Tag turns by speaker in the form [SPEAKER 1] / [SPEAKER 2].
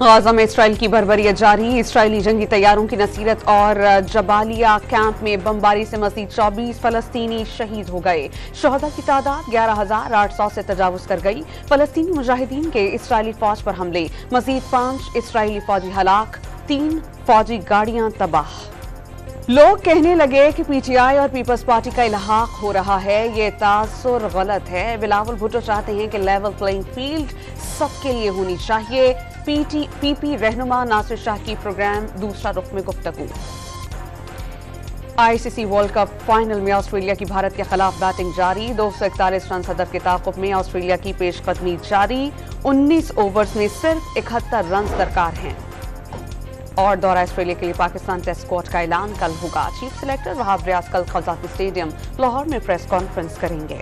[SPEAKER 1] Gaza में Israel की बर्बरियत जारी। इसराइली जंगी तैयारों की नसीरत और जबालिया कैंप में बमबारी से मजीद 24 फलस्तीनी शहीद हो गए। शहदा की तादाद 11,800 से तजावुज कर गई। फलस्तीनी मुजाहिदीन के इसराइली फौज पर हमले, मजीद 5 इसराइली फौजी हलाक, 3 फौजी गाड़ियां तबाह। लोग कहने लगे कि पीटीआई और पीपल्स पार्टी का इल्हाक हो रहा है। ये तासुर गलत है। बिलावल भुट्टो चाहते हैं कि लेवल प्लेइंग फील्ड सबके लिए होनी चाहिए। पीपी रहनुमा नासिर शाह की प्रोग्राम दूसरा रुख में गुफ्तगू। आईसीसी वर्ल्ड कप फाइनल में ऑस्ट्रेलिया की भारत के खिलाफ बैटिंग जारी। 241 रन हदफ के ताक़ुब में ऑस्ट्रेलिया की पेशकदमी जारी। 19 ओवर्स में सिर्फ 71 रन दरकार हैं। और दौरा ऑस्ट्रेलिया के लिए पाकिस्तान टेस्ट स्क्वाड का ऐलान कल होगा। चीफ सिलेक्टर वहाब रियाज कल कज़ाकी स्टेडियम लाहौर में प्रेस कॉन्फ्रेंस करेंगे।